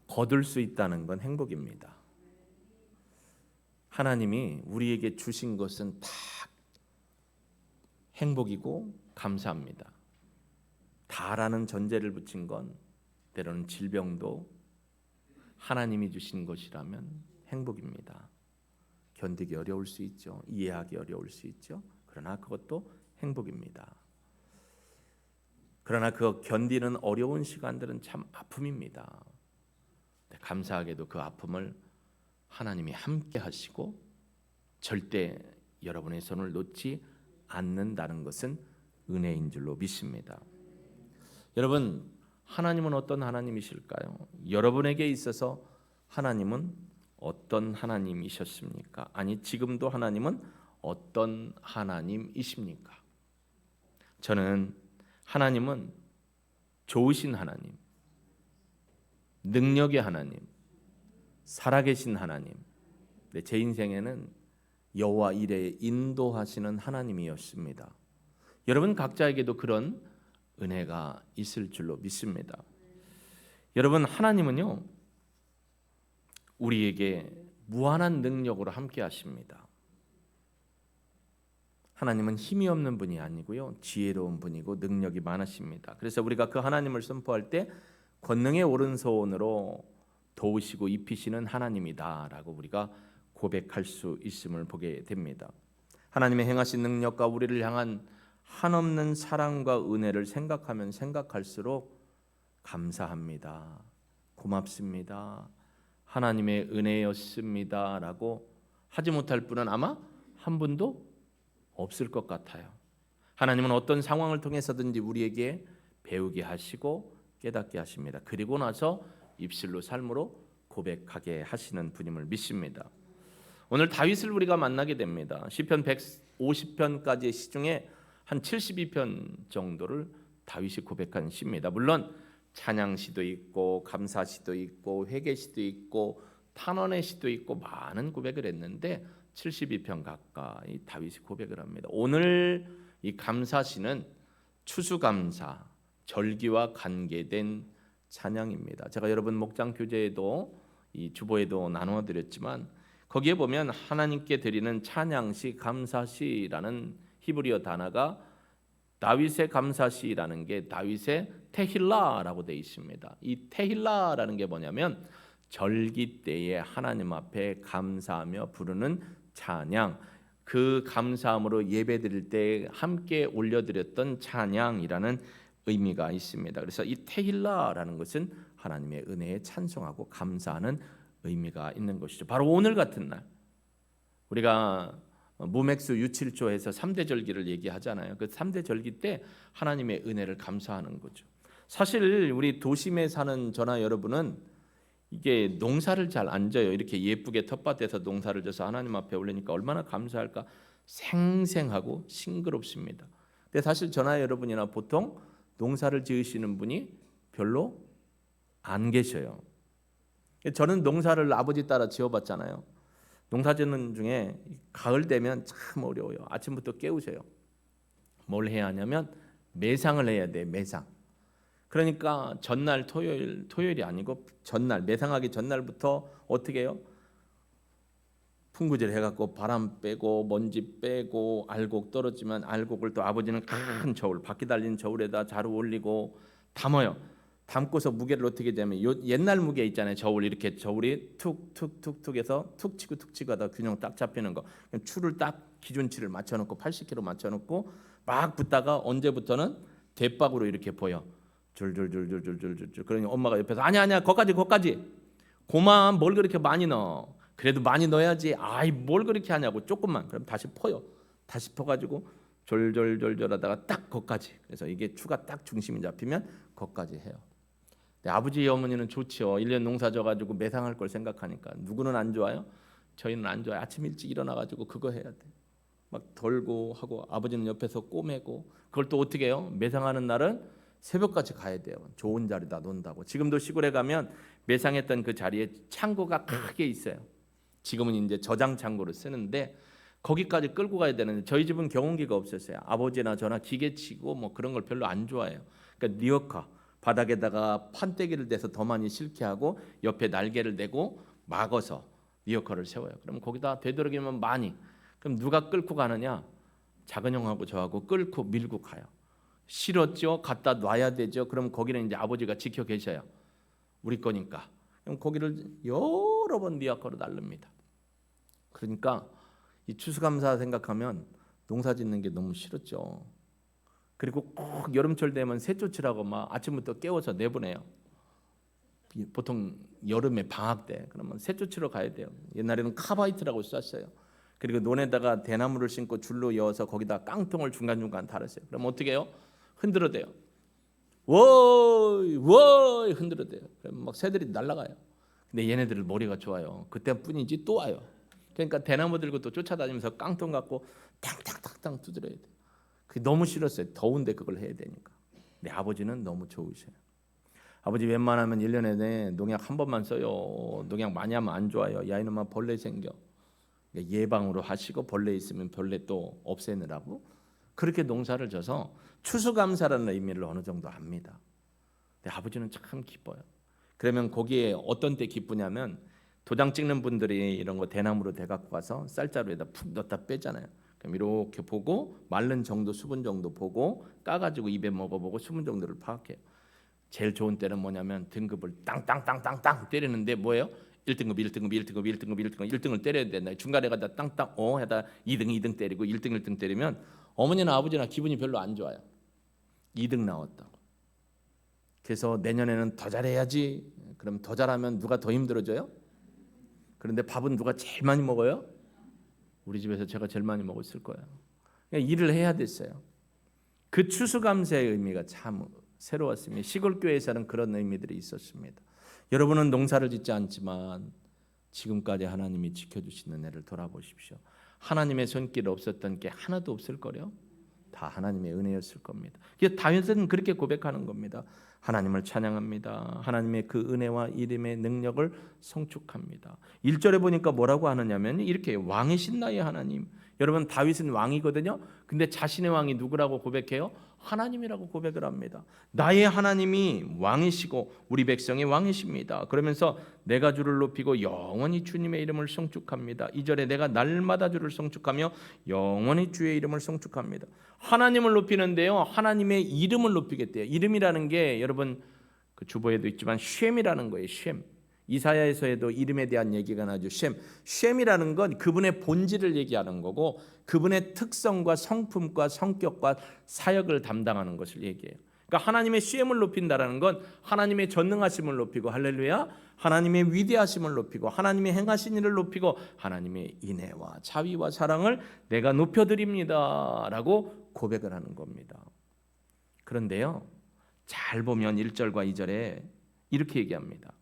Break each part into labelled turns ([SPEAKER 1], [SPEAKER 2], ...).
[SPEAKER 1] 거둘 수 있다는 건 행복입니다. 하나님이 우리에게 주신 것은 다 행복이고 감사합니다. 다라는 전제를 붙인 건 때로는 질병도 하나님이 주신 것이라면 행복입니다. 견디기 어려울 수 있죠. 이해하기 어려울 수 있죠. 그러나 그것도 행복입니다. 그러나 그 견디는 어려운 시간들은 참 아픔입니다. 감사하게도 그 아픔을 하나님이 함께 하시고 절대 여러분의 손을 놓지 않는다는 것은 은혜인 줄로 믿습니다. 여러분, 하나님은 어떤 하나님이실까요? 여러분에게 있어서 하나님은 어떤 하나님이셨습니까? 아니, 지금도 하나님은 어떤 하나님이십니까? 저는 하나님은 좋으신 하나님, 능력의 하나님, 살아계신 하나님, 제 인생에는 여호와 이레에 인도하시는 하나님이었습니다. 여러분 각자에게도 그런 은혜가 있을 줄로 믿습니다. 여러분, 하나님은요 우리에게 무한한 능력으로 함께 하십니다. 하나님은 힘이 없는 분이 아니고요 지혜로운 분이고 능력이 많으십니다. 그래서 우리가 그 하나님을 선포할 때 권능의 오른손으로 도우시고 입히시는 하나님이다라고 우리가 고백할 수 있음을 보게 됩니다. 하나님의 행하신 능력과 우리를 향한 한없는 사랑과 은혜를 생각하면 생각할수록 감사합니다. 고맙습니다. 하나님의 은혜였습니다라고 하지 못할 분은 아마 한 분도 없을 것 같아요. 하나님은 어떤 상황을 통해서든지 우리에게 배우게 하시고 깨닫게 하십니다. 그리고 나서 입술로 삶으로 고백하게 하시는 분임을 믿습니다. 오늘 다윗을 우리가 만나게 됩니다. 시편 150편까지의 시 중에 한 72편 정도를 다윗이 고백한 시입니다. 물론 찬양시도 있고 감사시도 있고 회개시도 있고 탄원의 시도 있고 많은 고백을 했는데 72편 가까이 다윗이 고백을 합니다. 오늘 이 감사시는 추수감사, 절기와 관계된 찬양입니다. 제가 여러분 목장 교재에도 이 주보에도 나누어 드렸지만 거기에 보면 하나님께 드리는 찬양시, 감사시라는 히브리어 단어가 다윗의 감사시라는 게 다윗의 테힐라라고 되어 있습니다. 이 테힐라라는 게 뭐냐면 절기 때에 하나님 앞에 감사하며 부르는 찬양, 그 감사함으로 예배드릴 때 함께 올려드렸던 찬양이라는 의미가 있습니다. 그래서 이 테힐라라는 것은 하나님의 은혜에 찬송하고 감사하는 의미가 있는 것이죠. 바로 오늘 같은 날 우리가 무맥수 유칠초에서 3대 절기를 얘기하잖아요. 그 3대 절기 때 하나님의 은혜를 감사하는 거죠. 사실 우리 도심에 사는 저나 여러분은 이게 농사를 잘 안 져요. 이렇게 예쁘게 텃밭에서 농사를 져서 하나님 앞에 올리니까 얼마나 감사할까. 생생하고 싱그럽습니다. 근데 사실 저나 여러분이나 보통 농사를 지으시는 분이 별로 안 계셔요. 저는 농사를 아버지 따라 지어봤잖아요. 농사 짓는 중에 가을 되면 참 어려워요. 아침부터 깨우셔요. 뭘 해야 하냐면 매상을 해야 돼. 매상. 그러니까 전날 토요일이 아니고 전날, 매상하기 전날부터 어떻게 해요? 풍구질 해갖고 바람 빼고 먼지 빼고 알곡 떨어지면 알곡을 또 아버지는 큰 저울, 바퀴 달린 저울에다 자루 올리고 담아요. 담고서 무게를 어떻게 되면 옛날 무게 있잖아요. 저울 이렇게 저울이 툭툭툭툭 해서 툭 치고 하다 균형 딱 잡히는 거. 추를 딱 기준치를 맞춰놓고 80kg 맞춰놓고 막 붓다가 언제부터는 대박으로 이렇게 보여. 줄줄줄줄줄줄줄. 그러니 엄마가 옆에서 아니야 거기까지. 고만 뭘 그렇게 많이 넣어. 그래도 많이 넣어야지. 아이 뭘 그렇게 하냐고. 조금만. 그럼 다시 퍼요. 다시 퍼가지고 졸졸졸졸하다가 딱 거기까지. 그래서 이게 추가 딱 중심이 잡히면 거기까지 해요. 아버지 어머니는 좋지요. 1년 농사 져가지고 매상할 걸 생각하니까. 누구는 안 좋아요? 저희는 안 좋아요. 아침 일찍 일어나가지고 그거 해야 돼. 막 덜고 하고 아버지는 옆에서 꼬매고 그걸 또 어떻게 해요? 매상하는 날은 새벽까지 가야 돼요. 좋은 자리다 논다고. 지금도 시골에 가면 매상했던 그 자리에 창고가 크게 있어요. 지금은 이제 저장 창고를 쓰는데 거기까지 끌고 가야 되는데 저희 집은 경운기가 없었어요. 아버지나 저나 기계치고 뭐 그런 걸 별로 안 좋아해요. 그러니까 리어카 바닥에다가 판때기를 대서 더 많이 실게 하고 옆에 날개를 대고 막아서 리어커를 세워요. 그럼 거기다 되도록이면 많이. 그럼 누가 끌고 가느냐? 작은 형하고 저하고 끌고 밀고 가요. 실었죠? 갖다 놔야 되죠. 그럼 거기는 이제 아버지가 지켜 계셔요. 우리 거니까. 그럼 거기를 여러 번 리어커로 날릅니다. 그러니까 이 추수감사 생각하면 농사 짓는 게 너무 싫었죠. 그리고 꼭 여름철 되면 새 쫓으라고 막 아침부터 깨워서 내보내요. 보통 여름에 방학 때 그러면 새 쫓으러 가야 돼요. 옛날에는 카바이트라고 썼어요. 그리고 논에다가 대나무를 심고 줄로 이어서 거기다 깡통을 중간중간 달았어요. 그럼 어떻게 해요? 흔들어대요. 워이 워이 흔들어대요. 그럼 막 새들이 날아가요. 근데 얘네들 머리가 좋아요. 그때뿐이지 또 와요. 그러니까 대나무 들고 또 쫓아다니면서 깡통 갖고 탕탕탕탕 두드려야 돼요. 그게 너무 싫었어요. 더운데 그걸 해야 되니까. 근데 아버지는 너무 좋으셔요. 아버지 웬만하면 1년에 내 농약 한 번만 써요. 농약 많이 하면 안 좋아요. 야 이놈아 벌레 생겨. 예방으로 하시고 벌레 있으면 벌레 또 없애느라고 그렇게 농사를 져서 추수감사라는 의미를 어느 정도 압니다. 근데 아버지는 참 기뻐요. 그러면 거기에 어떤 때 기쁘냐면 도장 찍는 분들이 이런 거 대나무로 대갖고 가서 쌀자루에다 푹 넣었다 빼잖아요. 그럼 이렇게 보고 마른 정도 수분 정도 보고 까가지고 입에 먹어보고 수분 정도를 파악해요. 제일 좋은 때는 뭐냐면 등급을 땅땅땅땅땅 때리는데 뭐예요? 1등급 1등급 1등급 1등급 1등급 1등을 때려야 된다. 중간에 가다 땅땅 해다 2등 2등 때리고 1등 1등 때리면 어머니나 아버지나 기분이 별로 안 좋아요. 2등 나왔다고. 그래서 내년에는 더 잘해야지. 그럼 더 잘하면 누가 더 힘들어져요? 그런데 밥은 누가 제일 많이 먹어요? 우리 집에서 제가 제일 많이 먹었을 거예요. 그러니까 일을 해야 됐어요. 그 추수감사의 의미가 참 새로웠습니다. 시골 교회에서는 그런 의미들이 있었습니다. 여러분은 농사를 짓지 않지만 지금까지 하나님이 지켜주시는 애를 돌아보십시오. 하나님의 손길 없었던 게 하나도 없을 거요. 다 하나님의 은혜였을 겁니다. 다윗은 그렇게 고백하는 겁니다. 하나님을 찬양합니다. 하나님의 그 은혜와 이름의 능력을 송축합니다. 1절에 보니까 뭐라고 하느냐면 이렇게 왕이신 나의 하나님. 여러분 다윗은 왕이거든요. 근데 자신의 왕이 누구라고 고백해요? 하나님이라고 고백을 합니다. 나의 하나님이 왕이시고 우리 백성의 왕이십니다. 그러면서 내가 주를 높이고 영원히 주님의 이름을 송축합니다. 2절에 내가 날마다 주를 송축하며 영원히 주의 이름을 송축합니다. 하나님을 높이는데요. 하나님의 이름을 높이겠대요. 이름이라는 게 여러분 그 주보에도 있지만 쉔이라는 거예요. 쉔. 이사야에서도 이름에 대한 얘기가 나죠. 쉔이라는 건 그분의 본질을 얘기하는 거고 그분의 특성과 성품과 성격과 사역을 담당하는 것을 얘기해요. 그러니까 하나님의 쉔을 높인다라는 건 하나님의 전능하심을 높이고 할렐루야 하나님의 위대하심을 높이고 하나님의 행하신 일을 높이고 하나님의 인애와 자비와 사랑을 내가 높여드립니다라고 고백을 하는 겁니다. 그런데요 잘 보면 1절과 2절에 이렇게 얘기합니다.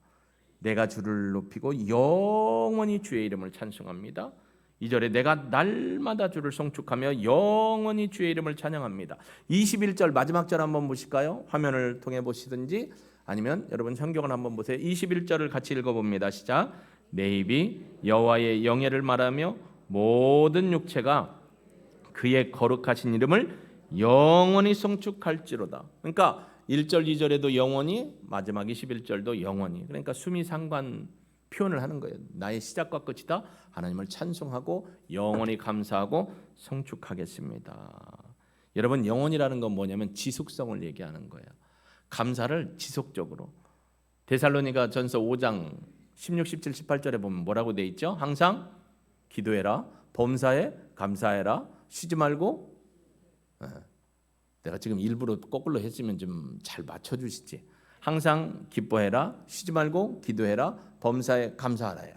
[SPEAKER 1] 내가 주를 높이고 영원히 주의 이름을 찬송합니다. 2절에 내가 날마다 주를 송축하며 영원히 주의 이름을 찬양합니다. 21절 마지막 절 한번 보실까요? 화면을 통해 보시든지 아니면 여러분 성경을 한번 보세요. 21절을 같이 읽어봅니다. 시작. 내 입이 여호와의 영예를 말하며 모든 육체가 그의 거룩하신 이름을 영원히 송축할지로다. 그러니까 1절 2절에도 영원히 마지막 21절도 영원히 그러니까 수미 상관 표현을 하는 거예요. 나의 시작과 끝이다. 하나님을 찬송하고 영원히 감사하고 송축하겠습니다. 여러분 영원이라는 건 뭐냐면 지속성을 얘기하는 거예요. 감사를 지속적으로 데살로니가 전서 5장 16, 17, 18절에 보면 뭐라고 돼 있죠? 항상 기도해라 범사에 감사해라 쉬지 말고 내가 지금 일부러 거꾸로 했으면 좀 잘 맞춰주시지. 항상 기뻐해라 쉬지 말고 기도해라 범사에 감사하라요.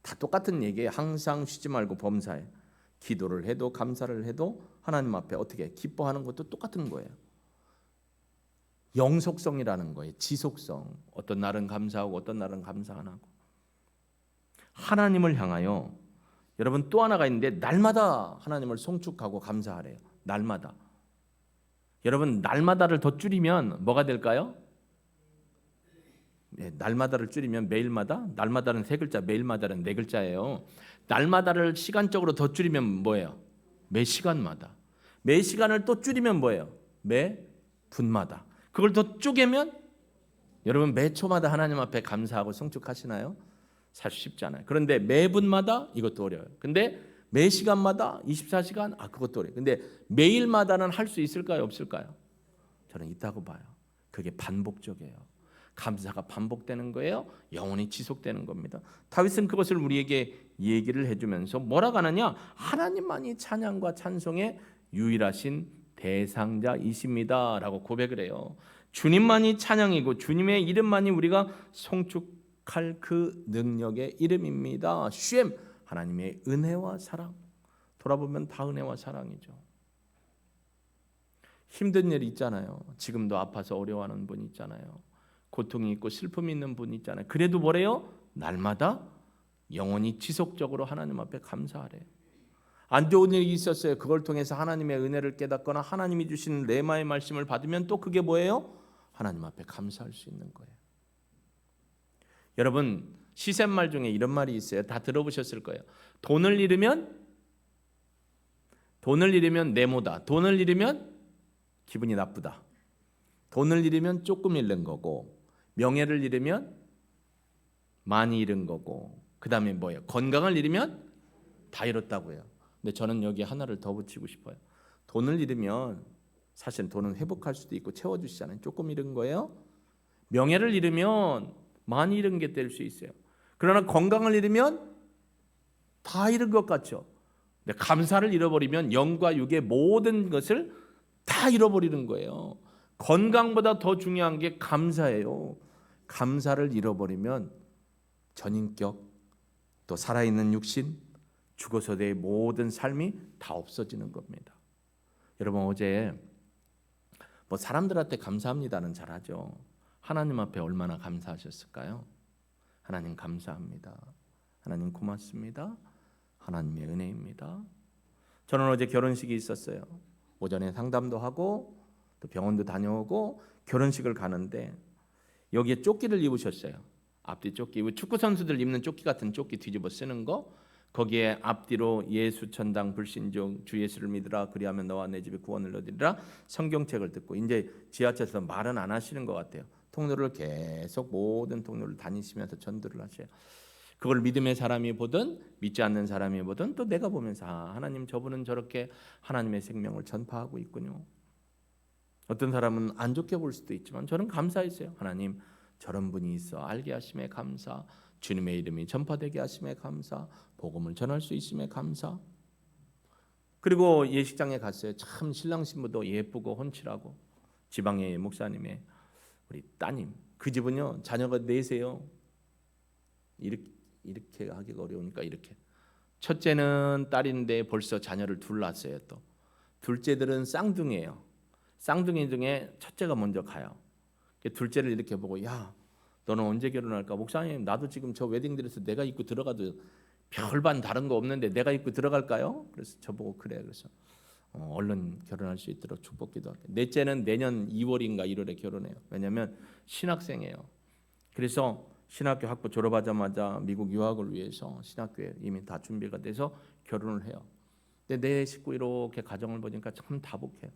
[SPEAKER 1] 다 똑같은 얘기예요. 항상 쉬지 말고 범사에 기도를 해도 감사를 해도 하나님 앞에 어떻게 기뻐하는 것도 똑같은 거예요. 영속성이라는 거예요. 지속성. 어떤 날은 감사하고 어떤 날은 감사 안 하고. 하나님을 향하여 여러분 또 하나가 있는데 날마다 하나님을 송축하고 감사하래요. 날마다. 여러분 날마다를 더 줄이면 뭐가 될까요? 네, 날마다를 줄이면 매일마다. 날마다는 3글자, 매일마다는 4글자예요. 날마다를 시간적으로 더 줄이면 뭐예요? 매 시간마다. 매 시간을 또 줄이면 뭐예요? 매 분마다. 그 그걸 더 쪼개면 여러분 매 초마다 하나님 앞에 감사하고 성축하시나요? 사실 쉽지 않아요. 그런데 매분마다 이것도 어려워요. 근데 매 시간마다 24시간 그것도 어려워요. 근데 매일마다는 할 수 있을까요? 없을까요? 저는 있다고 봐요. 그게 반복적이에요. 감사가 반복되는 거예요. 영원히 지속되는 겁니다. 다윗은 그것을 우리에게 얘기를 해주면서 뭐라고 하느냐? 하나님만이 찬양과 찬송의 유일하신 대상자이십니다 라고 고백을 해요. 주님만이 찬양이고 주님의 이름만이 우리가 송축할 그 능력의 이름입니다. 쉔, 하나님의 은혜와 사랑. 돌아보면 다 은혜와 사랑이죠. 힘든 일 있잖아요. 지금도 아파서 어려워하는 분 있잖아요. 고통이 있고 슬픔이 있는 분 있잖아요. 그래도 뭐래요? 날마다 영원히 지속적으로 하나님 앞에 감사하래요. 안 좋은 일이 있었어요. 그걸 통해서 하나님의 은혜를 깨닫거나 하나님이 주신 레마의 말씀을 받으면 또 그게 뭐예요? 하나님 앞에 감사할 수 있는 거예요. 여러분 시샘말 중에 이런 말이 있어요. 다 들어보셨을 거예요. 돈을 잃으면 네모다. 돈을 잃으면 기분이 나쁘다. 돈을 잃으면 조금 잃는 거고, 명예를 잃으면 많이 잃은 거고, 그 다음에 뭐예요? 건강을 잃으면 다 잃었다고 해요. 근데 저는 여기 하나를 더 붙이고 싶어요. 돈을 잃으면 사실 돈은 회복할 수도 있고 채워주시잖아요. 조금 잃은 거예요. 명예를 잃으면 많이 잃은 게 될 수 있어요. 그러나 건강을 잃으면 다 잃은 것 같죠. 근데 감사를 잃어버리면 영과 육의 모든 것을 다 잃어버리는 거예요. 건강보다 더 중요한 게 감사예요. 감사를 잃어버리면 전인격, 또 살아있는 육신, 죽어서의 모든 삶이 다 없어지는 겁니다. 여러분 어제 사람들한테 감사합니다는 잘하죠. 하나님 앞에 얼마나 감사하셨을까요? 하나님 감사합니다. 하나님 고맙습니다. 하나님의 은혜입니다. 저는 어제 결혼식이 있었어요. 오전에 상담도 하고 또 병원도 다녀오고 결혼식을 가는데 여기에 조끼를 입으셨어요. 앞뒤 조끼, 축구 선수들 입는 조끼 같은 조끼 뒤집어 쓰는 거. 거기에 앞뒤로 예수 천당 불신종 주 예수를 믿으라 그리하면 너와 내 집에 구원을 얻으리라 성경책을 듣고 이제 지하철에서 말은 안 하시는 것 같아요. 통로를 계속 모든 통로를 다니시면서 전도를 하셔요. 그걸 믿음의 사람이 보든 믿지 않는 사람이 보든 또 내가 보면서 하나님 저분은 저렇게 하나님의 생명을 전파하고 있군요. 어떤 사람은 안 좋게 볼 수도 있지만 저는 감사했어요. 하나님 저런 분이 있어 알게 하심에 감사, 주님의 이름이 전파되게 하심에 감사, 복음을 전할 수 있음에 감사. 그리고 예식장에 갔어요. 참 신랑 신부도 예쁘고 혼칠하고 지방의 목사님의 우리 따님 그 집은요 자녀가 넷이에요. 이렇게 하기가 어려우니까 이렇게 첫째는 딸인데 벌써 자녀를 둘 낳았어요. 또 둘째들은 쌍둥이에요. 쌍둥이 중에 첫째가 먼저 가요. 둘째를 이렇게 보고 야 너는 언제 결혼할까? 목사님 나도 지금 저 웨딩드레스 내가 입고 들어가도 별반 다른 거 없는데 내가 입고 들어갈까요? 그래서 저보고 그래. 그래서 얼른 결혼할 수 있도록 축복기도 할게요. 넷째는 내년 2월인가 1월에 결혼해요. 왜냐하면 신학생이에요. 그래서 신학교 학부 졸업하자마자 미국 유학을 위해서 신학교에 이미 다 준비가 돼서 결혼을 해요. 근데 내 식구 이렇게 가정을 보니까 참 다복해요.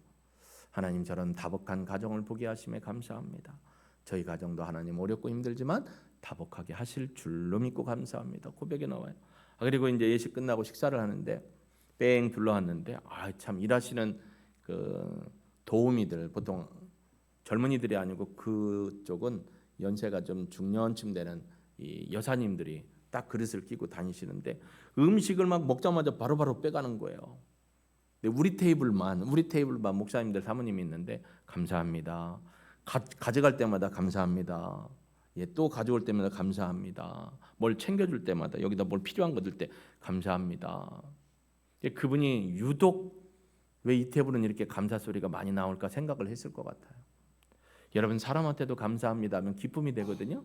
[SPEAKER 1] 하나님 저런 다복한 가정을 보게 하심에 감사합니다. 저희 가정도 하나님 어렵고 힘들지만 다복하게 하실 줄로 믿고 감사합니다. 고백이 나와요. 그리고 이제 예식 끝나고 식사를 하는데 뺑 둘러왔는데 참 일하시는 그 도우미들 보통 젊은이들이 아니고 그쪽은 연세가 좀 중년쯤 되는 이 여사님들이 딱 그릇을 끼고 다니시는데 음식을 막 먹자마자 바로바로 빼가는 거예요. 근데 우리 테이블만 목사님들 사모님이 있는데 감사합니다. 가져갈 때마다 감사합니다. 또 가져올 때마다 감사합니다. 뭘 챙겨줄 때마다 여기다 뭘 필요한 거 들 때 감사합니다. 그분이 유독 왜 이 테이블은 이렇게 감사 소리가 많이 나올까 생각을 했을 것 같아요. 여러분 사람한테도 감사합니다 하면 기쁨이 되거든요.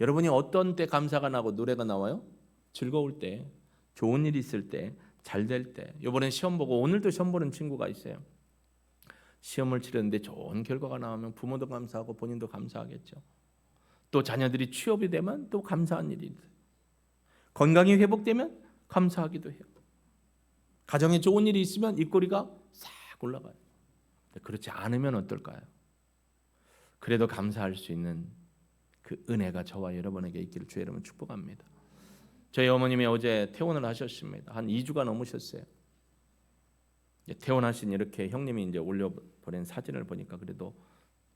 [SPEAKER 1] 여러분이 어떤 때 감사가 나고 노래가 나와요? 즐거울 때, 좋은 일이 있을 때, 잘 될 때. 이번엔 시험 보고 오늘도 시험 보는 친구가 있어요. 시험을 치렀는데 좋은 결과가 나오면 부모도 감사하고 본인도 감사하겠죠. 또 자녀들이 취업이 되면 또 감사한 일이 있어요. 건강이 회복되면 감사하기도 해요. 가정에 좋은 일이 있으면 입꼬리가 싹 올라가요. 그렇지 않으면 어떨까요? 그래도 감사할 수 있는 그 은혜가 저와 여러분에게 있기를 주의 이름으로 축복합니다. 저희 어머님이 어제 퇴원을 하셨습니다. 한 2주가 넘으셨어요. 퇴원하신 이렇게 형님이 이제 올려보낸 사진을 보니까 그래도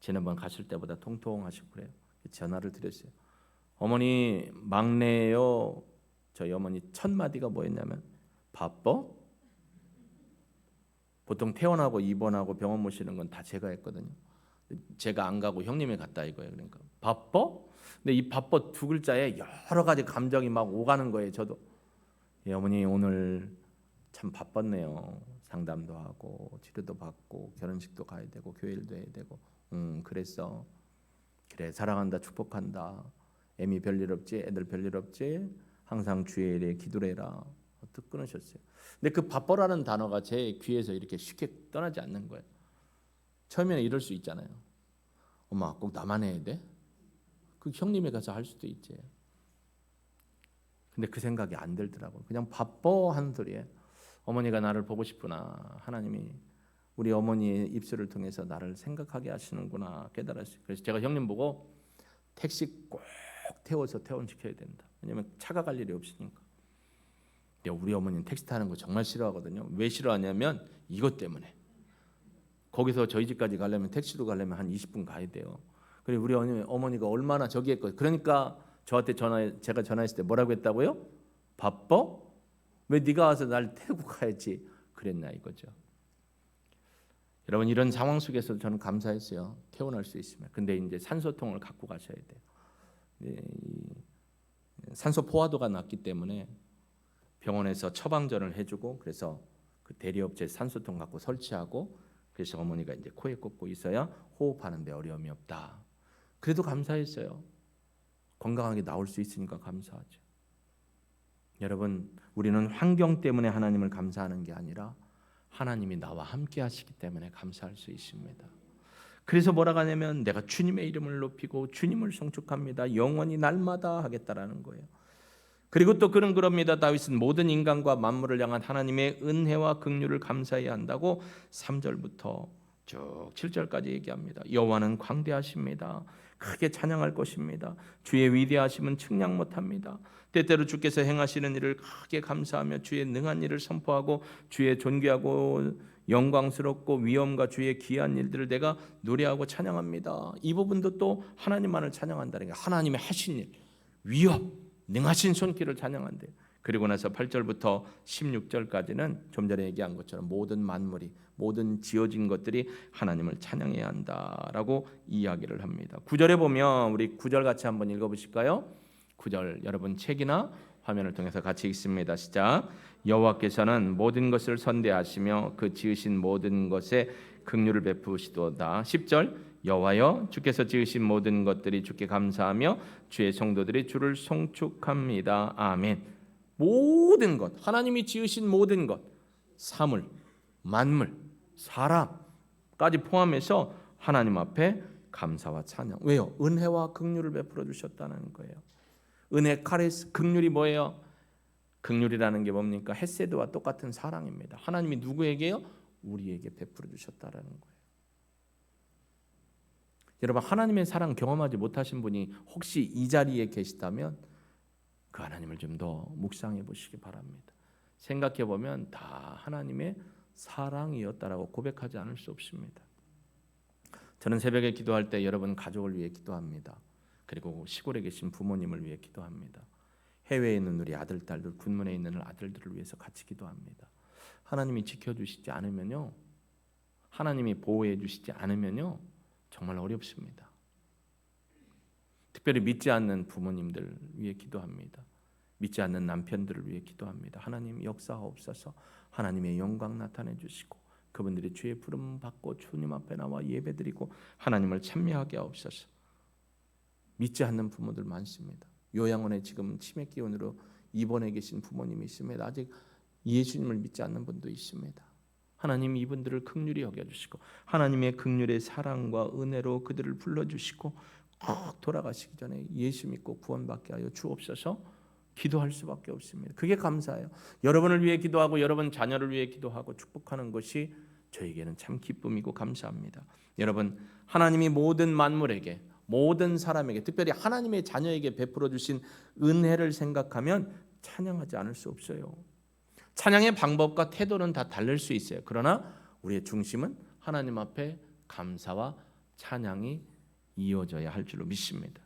[SPEAKER 1] 지난번 갔을 때보다 통통하시고 그래요. 전화를 드렸어요. 어머니 막내요. 저희 어머니 첫 마디가 뭐였냐면 바빠? 보통 퇴원하고 입원하고 병원 모시는 건 다 제가 했거든요. 제가 안 가고 형님이 갔다 이거예요. 그러니까 바빠? 근데 이 바빠 두 글자에 여러 가지 감정이 막 오가는 거예요. 저도 어머니 오늘 참 바빴네요. 상담도 하고 치료도 받고 결혼식도 가야 되고 교회일도 해야 되고 그랬어. 그래 사랑한다 축복한다. 애미 별일 없지 애들 별일 없지 항상 주의 일에 기도를 해라. 또 끊으셨어요. 근데 그 바빠라는 단어가 제 귀에서 이렇게 쉽게 떠나지 않는 거예요. 처음에는 이럴 수 있잖아요. 엄마 꼭 나만 해야 돼? 그 형님이 가서 할 수도 있지. 근데 그 생각이 안 들더라고요. 그냥 바빠 하는 소리에 어머니가 나를 보고 싶구나. 하나님이 우리 어머니의 입술을 통해서 나를 생각하게 하시는구나 깨달았어요. 그래서 제가 형님 보고 택시 꼭 태워서 퇴원시켜야 된다. 왜냐면 차가 갈 일이 없으니까. 근데 우리 어머니는 택시 타는 거 정말 싫어하거든요. 왜 싫어하냐면 이것 때문에. 거기서 저희 집까지 가려면 택시로 가려면 한 20분 가야 돼요. 그리고 우리 어머니가 얼마나 저기 했거든요. 그러니까 저한테 제가 전화했을 때 뭐라고 했다고요? 바빠? 왜 네가 와서 날 태우고 가야지 그랬나 이거죠. 여러분 이런 상황 속에서 저는 감사했어요. 퇴원할 수 있으면. 근데 이제 산소통을 갖고 가셔야 돼요. 산소 포화도가 낮기 때문에 병원에서 처방전을 해주고 그래서 그 대리업체 산소통 갖고 설치하고 그래서 어머니가 이제 코에 꽂고 있어야 호흡하는데 어려움이 없다. 그래도 감사했어요. 건강하게 나올 수 있으니까 감사하죠. 여러분 우리는 환경 때문에 하나님을 감사하는 게 아니라 하나님이 나와 함께 하시기 때문에 감사할 수 있습니다. 그래서 뭐라고 하냐면 내가 주님의 이름을 높이고 주님을 송축합니다. 영원히 날마다 하겠다라는 거예요. 그리고 또 그럽니다. 다윗은 모든 인간과 만물을 향한 하나님의 은혜와 긍휼을 감사해야 한다고 3절부터 쭉 7절까지 얘기합니다. 여호와는 광대하십니다. 크게 찬양할 것입니다. 주의 위대하심은 측량 못합니다. 때때로 주께서 행하시는 일을 크게 감사하며 주의 능한 일을 선포하고 주의 존귀하고 영광스럽고 위엄과 주의 귀한 일들을 내가 노래하고 찬양합니다. 이 부분도 또 하나님만을 찬양한다는 게 하나님의 하신 일, 위엄, 능하신 손길을 찬양한대요. 그리고 나서 8절부터 16절까지는 좀 전에 얘기한 것처럼 모든 만물이 모든 지어진 것들이 하나님을 찬양해야 한다라고 이야기를 합니다. 9절에 보면 우리 9절 같이 한번 읽어보실까요? 9절 여러분 책이나 화면을 통해서 같이 읽습니다. 시작. 여호와께서는 모든 것을 선대하시며 그 지으신 모든 것에 긍휼을 베푸시도다. 10절 여호와여 주께서 지으신 모든 것들이 주께 감사하며 주의 성도들이 주를 송축합니다. 아멘. 모든 것 하나님이 지으신 모든 것 사물, 만물, 사람까지 포함해서 하나님 앞에 감사와 찬양. 왜요? 은혜와 긍휼을 베풀어 주셨다는 거예요. 은혜 카리스 긍휼이 뭐예요? 긍휼이라는 게 뭡니까? 헤세드와 똑같은 사랑입니다. 하나님이 누구에게요? 우리에게 베풀어 주셨다라는 거예요. 여러분 하나님의 사랑 경험하지 못하신 분이 혹시 이 자리에 계시다면 그 하나님을 좀 더 묵상해 보시기 바랍니다. 생각해 보면 다 하나님의 사랑이었다라고 고백하지 않을 수 없습니다. 저는 새벽에 기도할 때 여러분 가족을 위해 기도합니다. 그리고 시골에 계신 부모님을 위해 기도합니다. 해외에 있는 우리 아들, 딸들, 군문에 있는 아들들을 위해서 같이 기도합니다. 하나님이 지켜주시지 않으면요, 하나님이 보호해 주시지 않으면요, 정말 어렵습니다. 특별히 믿지 않는 부모님들 위해 기도합니다. 믿지 않는 남편들을 위해 기도합니다. 하나님 역사하옵소서. 하나님의 영광 나타내 주시고 그분들이 주의 부름 받고 주님 앞에 나와 예배드리고 하나님을 찬미하게 하옵소서. 믿지 않는 부모들 많습니다. 요양원에 지금 치매 기운으로 입원해 계신 부모님이 있습니다. 아직 예수님을 믿지 않는 분도 있습니다. 하나님 이분들을 긍휼히 여겨주시고 하나님의 긍휼의 사랑과 은혜로 그들을 불러주시고 꼭 돌아가시기 전에 예수 믿고 구원받게 하여 주옵소서. 기도할 수밖에 없습니다. 그게 감사해요. 여러분을 위해 기도하고 여러분 자녀를 위해 기도하고 축복하는 것이 저에게는 참 기쁨이고 감사합니다. 여러분 하나님이 모든 만물에게, 모든 사람에게, 특별히 하나님의 자녀에게 베풀어 주신 은혜를 생각하면 찬양하지 않을 수 없어요. 찬양의 방법과 태도는 다 다를 수 있어요. 그러나 우리의 중심은 하나님 앞에 감사와 찬양이 이어져야 할 줄로 믿습니다.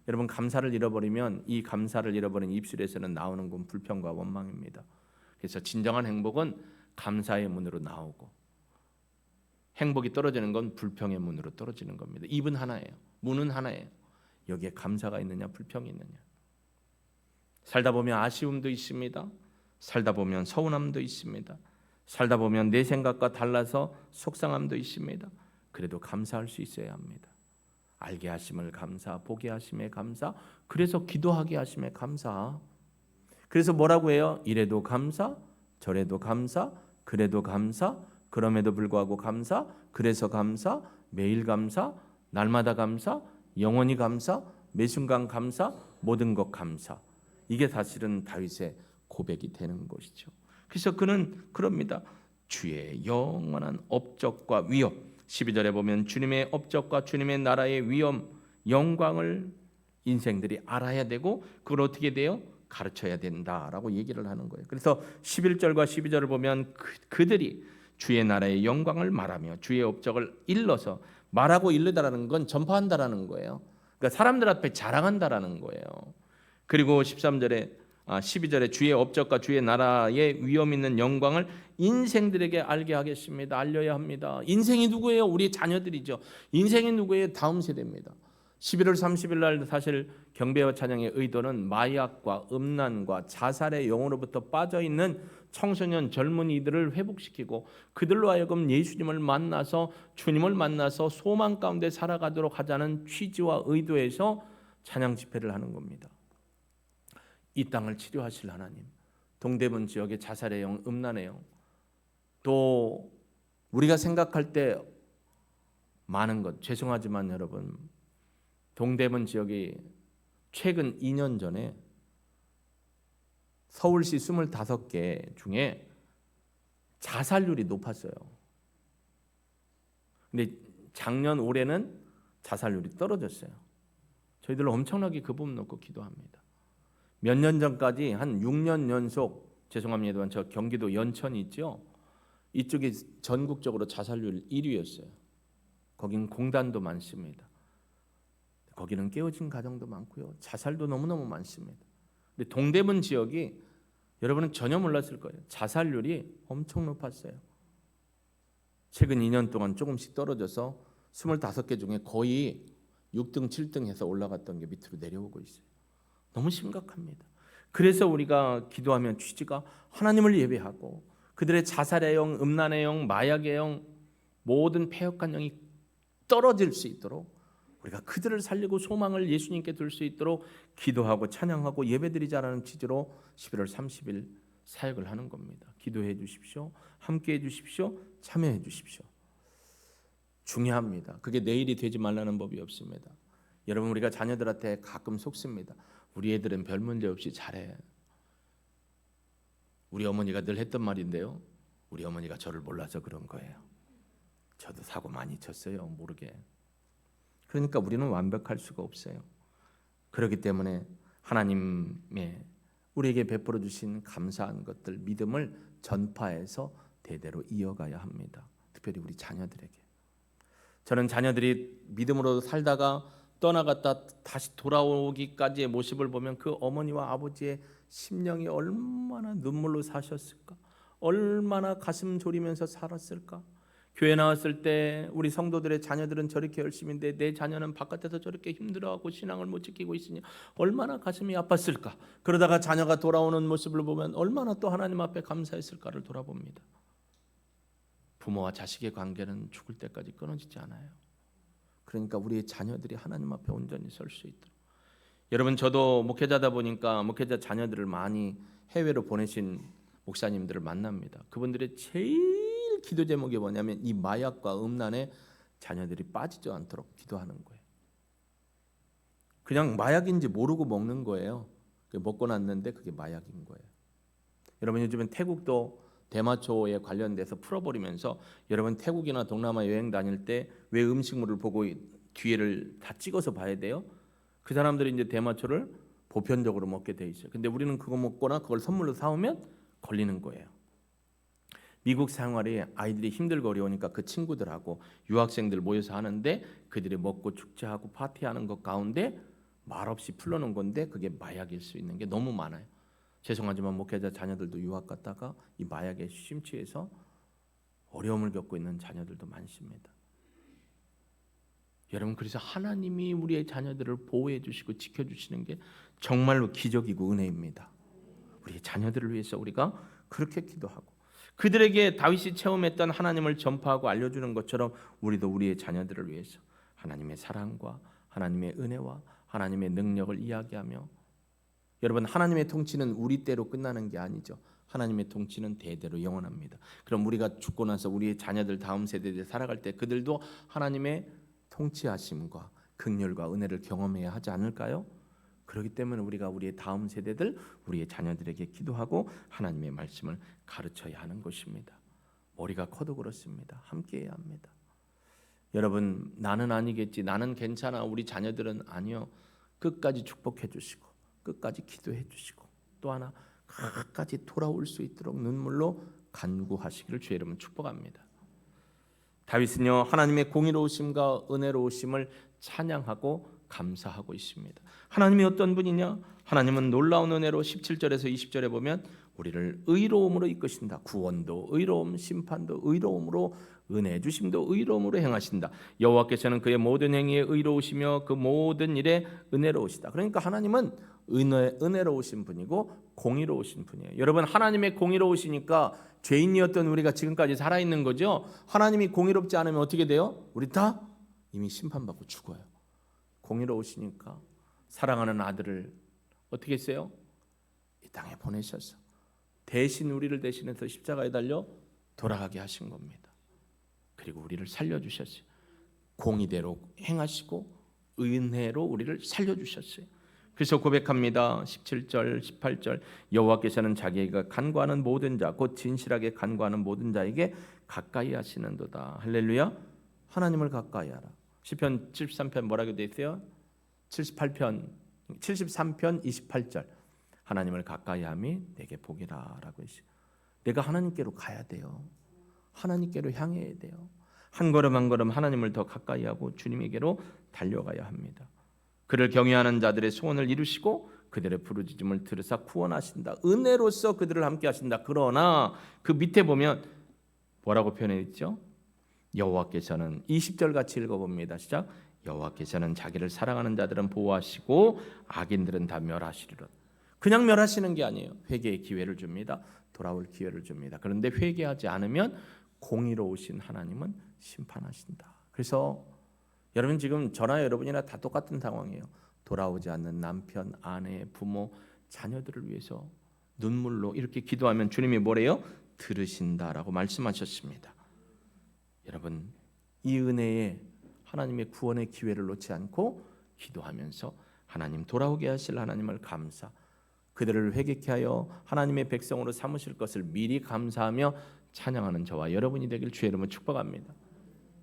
[SPEAKER 1] 여러분, 감사를 잃어버리면 이 감사를 잃어버린 입술에서는 나오는 건 불평과 원망입니다. 그래서 진정한 행복은 감사의 문으로 나오고, 행복이 떨어지는 건 불평의 문으로 떨어지는 겁니다. 입은 하나예요. 문은 하나예요. 여기에 감사가 있느냐 불평이 있느냐. 살다 보면 아쉬움도 있습니다. 살다 보면 서운함도 있습니다. 살다 보면 내 생각과 달라서 속상함도 있습니다. 그래도 감사할 수 있어야 합니다. 알게 하심을 감사, 보게 하심에 감사, 그래서 기도하게 하심에 감사. 그래서 뭐라고 해요? 이래도 감사, 저래도 감사, 그래도 감사, 그럼에도 불구하고 감사, 그래서 감사, 매일 감사, 날마다 감사, 영원히 감사, 매 순간 감사, 모든 것 감사. 이게 사실은 다윗의 고백이 되는 것이죠. 그래서 그는 그럽니다. 주의 영원한 업적과 위엄, 12절에 보면 주님의 업적과 주님의 나라의 위엄, 영광을 인생들이 알아야 되고, 그걸 어떻게 돼요? 가르쳐야 된다라고 얘기를 하는 거예요. 그래서 11절과 12절을 보면 그들이 주의 나라의 영광을 말하며 주의 업적을 일러서, 말하고 일르다라는 건 전파한다라는 거예요. 그러니까 사람들 앞에 자랑한다라는 거예요. 그리고 12절에 주의 업적과 주의 나라의 위엄 있는 영광을 인생들에게 알게 하겠습니다. 알려야 합니다. 인생이 누구예요? 우리 자녀들이죠. 인생이 누구예요? 다음 세대입니다. 11월 30일 날 사실 경배와 찬양의 의도는 마약과 음란과 자살의 영으로부터 빠져있는 청소년 젊은이들을 회복시키고, 그들로 하여금 예수님을 만나서, 주님을 만나서 소망 가운데 살아가도록 하자는 취지와 의도에서 찬양 집회를 하는 겁니다. 이 땅을 치료하실 하나님, 동대문 지역의 자살의 영, 음란의 영, 또 우리가 생각할 때 많은 것, 죄송하지만 여러분, 동대문 지역이 최근 2년 전에 서울시 25개 중에 자살률이 높았어요. 근데 작년 올해는 자살률이 떨어졌어요. 저희들 엄청나게 그 부분 놓고 기도합니다. 몇 년 전까지 한 6년 연속, 죄송합니다만 저 경기도 연천이 있죠. 이쪽이 전국적으로 자살률 1위였어요. 거긴 공단도 많습니다. 거기는 깨어진 가정도 많고요. 자살도 너무너무 많습니다. 근데 동대문 지역이, 여러분은 전혀 몰랐을 거예요. 자살률이 엄청 높았어요. 최근 2년 동안 조금씩 떨어져서 25개 중에 거의 6등, 7등 해서 올라갔던 게 밑으로 내려오고 있어요. 너무 심각합니다. 그래서 우리가 기도하면 취지가 하나님을 예배하고, 그들의 자살의 영, 음란의 영, 마약의 영, 모든 패역한 영이 떨어질 수 있도록, 우리가 그들을 살리고 소망을 예수님께 둘 수 있도록 기도하고 찬양하고 예배드리자라는 취지로 11월 30일 사역을 하는 겁니다. 기도해 주십시오. 함께해 주십시오. 참여해 주십시오. 중요합니다. 그게 내일이 되지 말라는 법이 없습니다. 여러분, 우리가 자녀들한테 가끔 속습니다. 우리 애들은 별 문제 없이 잘해. 우리 어머니가 늘 했던 말인데요. 우리 어머니가 저를 몰라서 그런 거예요. 저도 사고 많이 쳤어요. 모르게. 그러니까 우리는 완벽할 수가 없어요. 그렇기 때문에 하나님의 우리에게 베풀어 주신 감사한 것들, 믿음을 전파해서 대대로 이어가야 합니다. 특별히 우리 자녀들에게. 저는 자녀들이 믿음으로 살다가 떠나갔다 다시 돌아오기까지의 모습을 보면 그 어머니와 아버지의 심령이 얼마나 눈물로 사셨을까, 얼마나 가슴 졸이면서 살았을까. 교회 나왔을 때 우리 성도들의 자녀들은 저렇게 열심인데 내 자녀는 바깥에서 저렇게 힘들어하고 신앙을 못 지키고 있으니 얼마나 가슴이 아팠을까. 그러다가 자녀가 돌아오는 모습을 보면 얼마나 또 하나님 앞에 감사했을까를 돌아봅니다. 부모와 자식의 관계는 죽을 때까지 끊어지지 않아요. 그러니까 우리의 자녀들이 하나님 앞에 온전히 설 수 있도록. 여러분, 저도 목회자다 보니까 목회자 자녀들을 많이 해외로 보내신 목사님들을 만납니다. 그분들의 제일 기도 제목이 뭐냐면 이 마약과 음란에 자녀들이 빠지지 않도록 기도하는 거예요. 그냥 마약인지 모르고 먹는 거예요. 먹고 났는데 그게 마약인 거예요. 여러분, 요즘엔 태국도 대마초에 관련돼서 풀어버리면서 여러분 태국이나 동남아 여행 다닐 때 왜 음식물을 보고 뒤에를 다 찍어서 봐야 돼요? 그 사람들이 이제 대마초를 보편적으로 먹게 돼 있어요. 근데 우리는 그거 먹거나 그걸 선물로 사오면 걸리는 거예요. 미국 생활에 아이들이 힘들고 어려우니까 그 친구들하고 유학생들 모여서 하는데 그들이 먹고 축제하고 파티하는 것 가운데 말없이 풀러놓은 건데 그게 마약일 수 있는 게 너무 많아요. 죄송하지만 목회자 자녀들도 유학 갔다가 이 마약에 심취해서 어려움을 겪고 있는 자녀들도 많습니다. 여러분, 그래서 하나님이 우리의 자녀들을 보호해 주시고 지켜주시는 게 정말로 기적이고 은혜입니다. 우리의 자녀들을 위해서 우리가 그렇게 기도하고 그들에게 다윗이 체험했던 하나님을 전파하고 알려주는 것처럼 우리도 우리의 자녀들을 위해서 하나님의 사랑과 하나님의 은혜와 하나님의 능력을 이야기하며, 여러분, 하나님의 통치는 우리 때로 끝나는 게 아니죠. 하나님의 통치는 대대로 영원합니다. 그럼 우리가 죽고 나서 우리의 자녀들 다음 세대들 살아갈 때 그들도 하나님의 통치하심과 긍휼과 은혜를 경험해야 하지 않을까요? 그렇기 때문에 우리가 우리의 다음 세대들, 우리의 자녀들에게 기도하고 하나님의 말씀을 가르쳐야 하는 것입니다. 머리가 커도 그렇습니다. 함께해야 합니다. 여러분, 나는 아니겠지, 나는 괜찮아, 우리 자녀들은 아니요. 끝까지 축복해 주시고 끝까지 기도해 주시고 또 하나 끝까지 돌아올 수 있도록 눈물로 간구하시기를 주의 이름으로 축복합니다. 다윗은요, 하나님의 공의로우심과 은혜로우심을 찬양하고 감사하고 있습니다. 하나님이 어떤 분이냐? 하나님은 놀라운 은혜로 17절에서 20절에 보면 우리를 의로움으로 이끄신다. 구원도 의로움, 심판도 의로움으로, 은혜 주심도 의로움으로 행하신다. 여호와께서는 그의 모든 행위에 의로우시며 그 모든 일에 은혜로우시다. 그러니까 하나님은 은혜로우신 분이고 공의로우신 분이에요. 여러분, 하나님의 공의로우시니까 죄인이었던 우리가 지금까지 살아있는 거죠. 하나님이 공의롭지 않으면 어떻게 돼요? 우리 다 이미 심판받고 죽어요. 공의로우시니까 사랑하는 아들을 어떻게 했어요? 이 땅에 보내셔서 대신 우리를 대신해서 십자가에 달려 돌아가게 하신 겁니다. 그리고 우리를 살려주셨어요. 공의대로 행하시고 은혜로 우리를 살려주셨어요. 그래서 고백합니다. 17절 18절 여호와께서는 자기가 간구하는 모든 자 곧 진실하게 간구하는 모든 자에게 가까이 하시는도다. 할렐루야. 하나님을 가까이 하라. 시편 73편 뭐라고 되어 있어요? 73편 28절 하나님을 가까이 함이 내게 복이라 라고 했어요. 내가 하나님께로 가야 돼요. 하나님께로 향해야 돼요. 한 걸음 한 걸음 하나님을 더 가까이 하고 주님에게로 달려가야 합니다. 그를 경외하는 자들의 소원을 이루시고 그들의 부르짖음을 들으사 구원하신다. 은혜로서 그들을 함께 하신다. 그러나 그 밑에 보면 뭐라고 표현해 있죠? 여호와께서는 20절 같이 읽어봅니다. 시작. 여호와께서는 자기를 사랑하는 자들은 보호하시고 악인들은 다 멸하시리라. 그냥 멸하시는 게 아니에요. 회개의 기회를 줍니다. 돌아올 기회를 줍니다. 그런데 회개하지 않으면 공의로우신 하나님은 심판하신다. 그래서 여러분, 지금 저나 여러분이나 다 똑같은 상황이에요. 돌아오지 않는 남편, 아내, 부모, 자녀들을 위해서 눈물로 이렇게 기도하면 주님이 뭐래요? 들으신다라고 말씀하셨습니다. 여러분, 이 은혜에 하나님의 구원의 기회를 놓지 않고 기도하면서 하나님 돌아오게 하실 하나님을 감사, 그들을 회개케 하여 하나님의 백성으로 삼으실 것을 미리 감사하며 찬양하는 저와 여러분이 되길 주의 이름으로 축복합니다.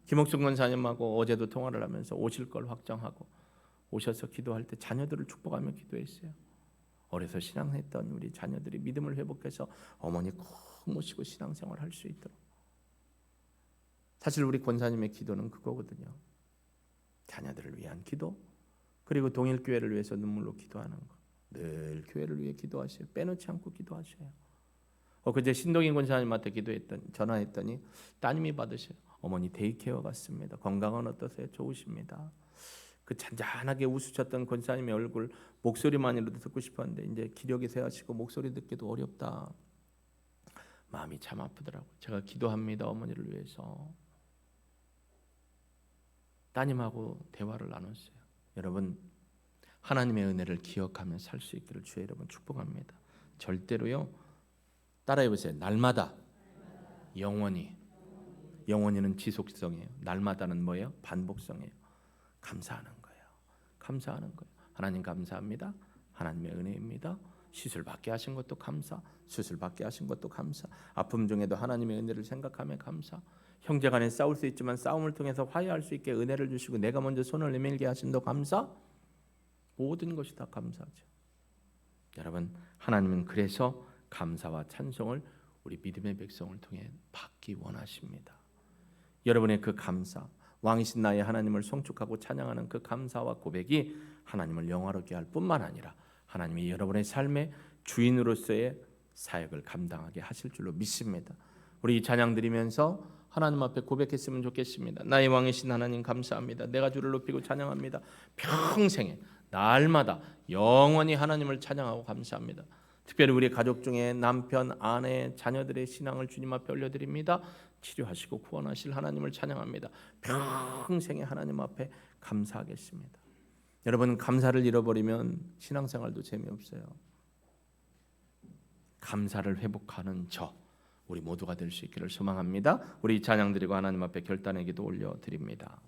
[SPEAKER 1] 김옥순 권사님하고 어제도 통화를 하면서 오실 걸 확정하고 오셔서 기도할 때 자녀들을 축복하며 기도했어요. 어려서 신앙했던 우리 자녀들이 믿음을 회복해서 어머니 꼭 모시고 신앙생활 할 수 있도록. 사실 우리 권사님의 기도는 그거거든요. 자녀들을 위한 기도, 그리고 동일교회를 위해서 눈물로 기도하는 거. 늘 교회를 위해 기도하셔요. 빼놓지 않고 기도하셔요. 그제 신동인 권사님한테 전화했더니 따님이 받으셔요. 어머니 데이케어 갔습니다. 건강은 어떠세요? 좋으십니다. 그 잔잔하게 웃으셨던 권사님의 얼굴, 목소리만이라도 듣고 싶었는데 이제 기력이 세하시고 목소리 듣기도 어렵다. 마음이 참 아프더라고요. 제가 기도합니다. 어머니를 위해서. 따님하고 대화를 나눴어요. 여러분, 하나님의 은혜를 기억하며 살 수 있기를 주의 여러분 축복합니다. 절대로요, 따라해보세요. 날마다, 영원히. 영원히는 지속성이에요. 날마다는 뭐예요? 반복성이에요. 감사하는 거예요. 감사하는 거예요. 하나님 감사합니다. 하나님의 은혜입니다. 시술 받게 하신 것도 감사, 수술 받게 하신 것도 감사, 아픔 중에도 하나님의 은혜를 생각하며 감사, 형제간에 싸울 수 있지만 싸움을 통해서 화해할 수 있게 은혜를 주시고 내가 먼저 손을 내밀게 하신도 감사, 모든 것이 다 감사하죠. 여러분, 하나님은 그래서 감사와 찬송을 우리 믿음의 백성을 통해 받기 원하십니다. 여러분의 그 감사, 왕이신 나의 하나님을 송축하고 찬양하는 그 감사와 고백이 하나님을 영화롭게 할 뿐만 아니라 하나님이 여러분의 삶의 주인으로서의 사역을 감당하게 하실 줄로 믿습니다. 우리 이 찬양 드리면서 하나님 앞에 고백했으면 좋겠습니다. 나의 왕이신 하나님 감사합니다. 내가 주를 높이고 찬양합니다. 평생에 날마다 영원히 하나님을 찬양하고 감사합니다. 특별히 우리 가족 중에 남편, 아내, 자녀들의 신앙을 주님 앞에 올려드립니다. 치료하시고 구원하실 하나님을 찬양합니다. 평생에 하나님 앞에 감사하겠습니다. 여러분, 감사를 잃어버리면 신앙생활도 재미없어요. 감사를 회복하는 우리 모두가 될 수 있기를 소망합니다. 우리 찬양 드리고 하나님 앞에 결단의 기도 올려드립니다.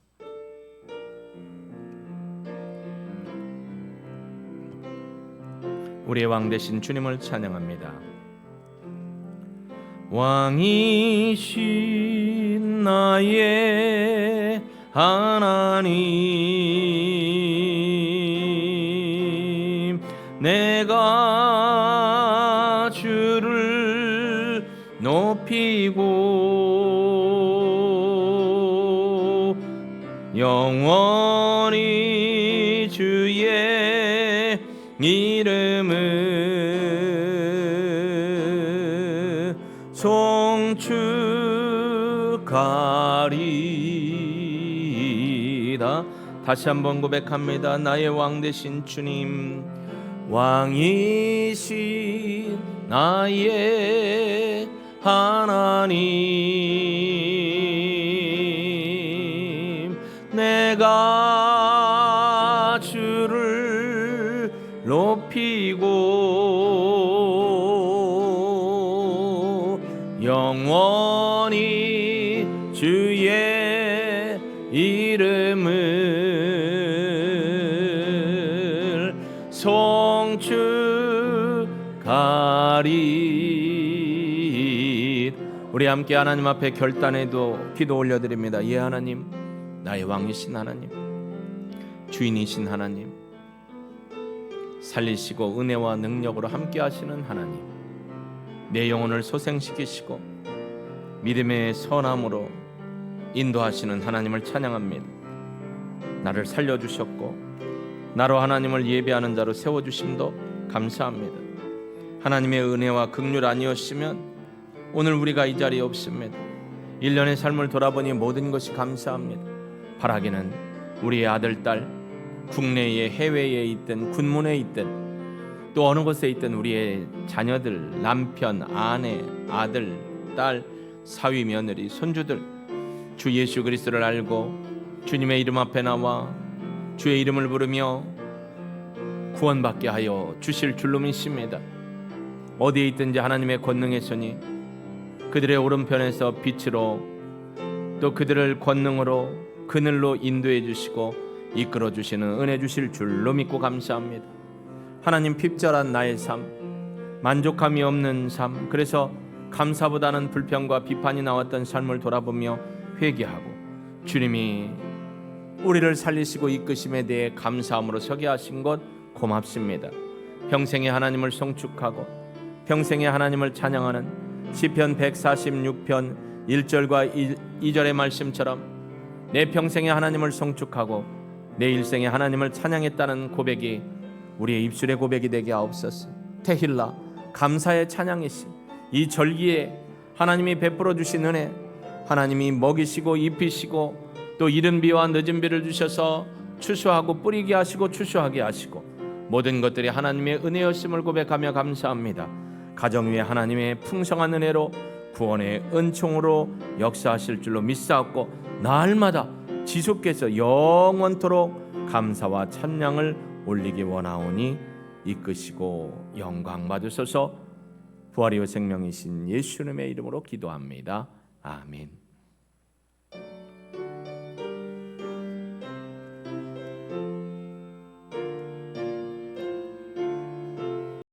[SPEAKER 1] 우리의 왕 되신 주님을 찬양합니다. 왕이신 나의 하나님, 내가 주를 높이고 영원히 주의 이름을 송축하리이다. 다시 한번 고백합니다. 나의 왕 되신 주님, 왕이신 나의 하나님, 내가 주를 높이고 영원히 주의 이름을 송축하리. 우리 함께 하나님 앞에 결단해도 기도 올려드립니다. 예, 하나님, 나의 왕이신 하나님, 주인이신 하나님, 살리시고 은혜와 능력으로 함께 하시는 하나님, 내 영혼을 소생시키시고 믿음의 선함으로 인도하시는 하나님을 찬양합니다. 나를 살려주셨고 나로 하나님을 예배하는 자로 세워주심도 감사합니다. 하나님의 은혜와 긍휼 아니었으면 오늘 우리가 이 자리에 없습니다. 1년의 삶을 돌아보니 모든 것이 감사합니다. 바라기는 우리의 아들, 딸, 국내에 해외에 있든 군문에 있든 또 어느 곳에 있든 우리의 자녀들, 남편, 아내, 아들, 딸, 사위, 며느리, 손주들 주 예수 그리스도를 알고 주님의 이름 앞에 나와 주의 이름을 부르며 구원받게 하여 주실 줄로 믿습니다. 어디에 있든지 하나님의 권능의 손이 그들의 오른편에서 빛으로 또 그들을 권능으로 그늘로 인도해 주시고 이끌어 주시는 은혜 주실 줄로 믿고 감사합니다. 하나님, 핍절한 나의 삶, 만족함이 없는 삶, 그래서 감사보다는 불평과 비판이 나왔던 삶을 돌아보며 회개하고 주님이 우리를 살리시고 이끄심에 대해 감사함으로 서게 하신 것 고맙습니다. 평생에 하나님을 송축하고 평생에 하나님을 찬양하는 시편 146편 1절과 2절의 말씀처럼 내 평생에 하나님을 송축하고 내 일생에 하나님을 찬양했다는 고백이 우리의 입술의 고백이 되게 하옵소서. 테힐라, 감사의 찬양이신 이 절기에 하나님이 베풀어 주신 은혜, 하나님이 먹이시고 입히시고 또 이른 비와 늦은 비를 주셔서 추수하고 뿌리게 하시고 추수하게 하시고 모든 것들이 하나님의 은혜였음을 고백하며 감사합니다. 가정 위에 하나님의 풍성한 은혜로 구원의 은총으로 역사하실 줄로 믿사옵고 날마다 지속해서 영원토록 감사와 찬양을 올리기 원하오니 이끄시고 영광 받으소서. 부활이요 생명이신 예수님의 이름으로 기도합니다. 아멘.